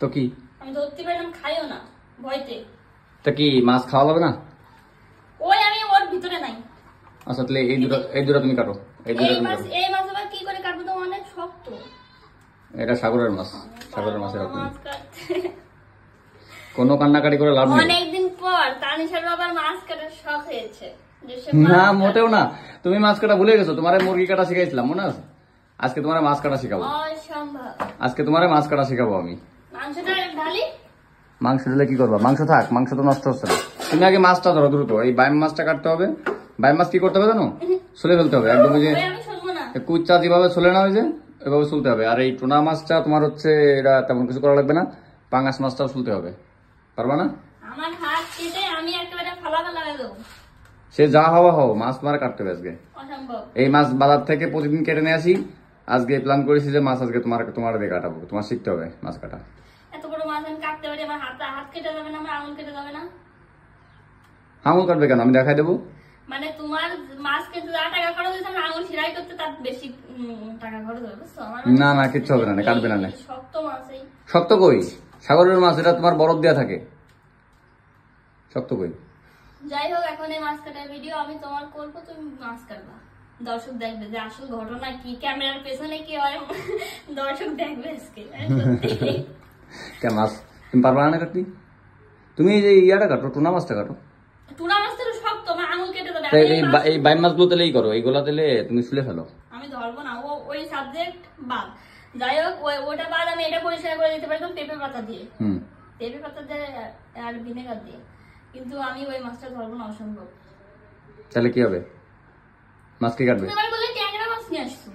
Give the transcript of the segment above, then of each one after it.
তো কি আমি ধরতে পারলাম, খাইও না ভয়তে। তা কি মাছ খাওয়া যাবে না? ওই আমি ওর ভিতরে নাই। আচ্ছা তাহলে এই দুটো তুমি কাটো। এই মাছ আবার কি করে কাটবো? তো অনেক শক্ত। এটা সাগরের মাছ, সাগরের মাছ এরকম। কোনো কান্নাকাটি করে লাভ নেই। অনেকদিন পর তানিশার বাবার মাছ কাটার শখ হয়েছে। না মোটেও না, তুমি মাছ কাটা ভুলে গেছো। তোমার মুরগি কাটা শিখাইছিলাম মনে আছে? আজকে তোমার মাছ কাটা শিখাবো। আজকে তোমার মাছ কাটা শিখাবো আমি। মাংস দিলে কি করবা? মাংস থাক, মাংস তো নষ্ট হচ্ছে না। তুমি আগে মাছটা ধরো দ্রুত। এই বাইম মাছটা কাটতে হবে। বাইম মাছ কি করতে হবে জানো? ছুলে ফেলতে হবে একদম। যে কুচা যেভাবে ছুলে না হয়েছে এভাবে চলতে হবে। আর এই টুনা মাছটা তোমার হচ্ছে এটা তেমন কিছু করা লাগবে না। পাঙ্গাস মাছটাও চলতে হবে। পারবা না? আমার হাত কেটে আমি একেবারে ফালাতে লাগাই দেব। সে যা হওয়া হও, মাছ তোমার কাটতে হবে আজকে। অসম্ভব। এই মাছ বাজার থেকে প্রতিদিন কেটে নিয়ে আসি। আজকে প্ল্যান করেছি যে মাছ আজকে তোমার দিয়ে কাটাবো। তোমার শিখতে হবে মাছ কাটা। এত বড় মাছ আমি কাটতে পারি? আমার হাত কেটে যাবে না? আমার আঙুল কেটে যাবে না? আঙুল কাটবে কেন? আমি দেখাই দেবো। মানে তোমার মাছ কেটে যা টাকা খরচ হয়েছে আমার আঙুল সেলাই করতে তার বেশি টাকা খরচ হবে, বুঝছো? না না কিচ্ছু হবে না, কাটবে না। শক্ত মাছ। এই শক্ত কই? সাগরের মাছ, এটা তোমার বরফ দেওয়া থাকে। শক্ত কই? যাই হোক, এখন এই মাছ কাটার ভিডিও আমি তোমার করবো, তুমি মাছ কাটবা। দর্শক দেখবে যে আসল ঘটনা কি, ক্যামেরার পেছনে কি হয়। দর্শক দেখবে আজকে। মাছ তুমি পারবা না কাটতে? তুমি এই যে ইয়াটা কাটো, টুনা মাছটা কাটো। টুনা মাছ তো শক্ত, আমার আঙুল কেটে যাবে। এই বাইম মাছগুলো তেলেই করো, এইগুলা তেলে তুমি ছুলে ফেলো। আমি ধরবো না, ওই সাবজেক্ট বাদ। যাই হোক, ওটা বাদ আমি এটা পরিষ্কার করে দিতে পারতাম পেঁপে পাতা দিয়ে। পেঁপে পাতা দিয়ে আর ভিনেগার দিয়ে। কিন্তু আমি ওই মাছটা ধরবো না, অসম্ভব। তাহলে কি হবে? মাছ কি কাটবে? তুমি বললে ট্যাংরা মাছ নিয়ে আসছো।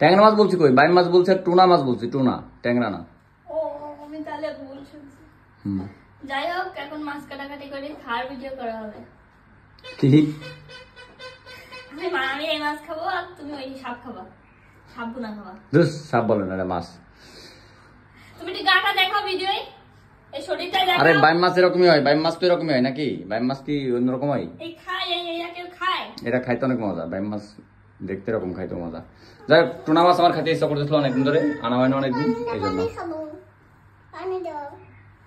ট্যাংরা মাছ বলছি কই? বাইম মাছ বলছি আর টুনা মাছ বলছি। টুনা, ট্যাংরা না। ও আমি তাহলে ভুল শুনছি। যাই হোক, এখন মাছ কাটাকাটি করে খাওয়ার ভিডিও করা হবে। ঠিক। আমি এই মাছ খাবো আর তুমি ওই সাপ খাবা। সাপ ভুনা খাবা। সাপ বলে না, মাছ। তুমি একটু গাটা দেখাও ভিডিওয়। এই শরীরটা দেখাও। আরে বাইম মাছ এরকমই হয়। বাইম মাছ তো এরকমই হয় নাকি? বাইম মাছ কি অন্যরকম হয়? এই খায়, এইটা কেউ খায়? এটা খাইতে অনেক মজা। বাইম মাছ দেখতে এরকম, খাইতে মজা। যাই টুনা মাছ আমার খাইতে ইচ্ছা করতেছিল অনেকদিন ধরে, আনা হয় না অনেকদিন, এই জন্য।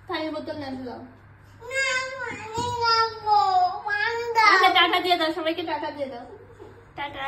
পানির বোতল নিয়ে আসলাম। টাটা দিয়ে দাও সবাইকে, টাটা দিয়ে দাও। টাটা।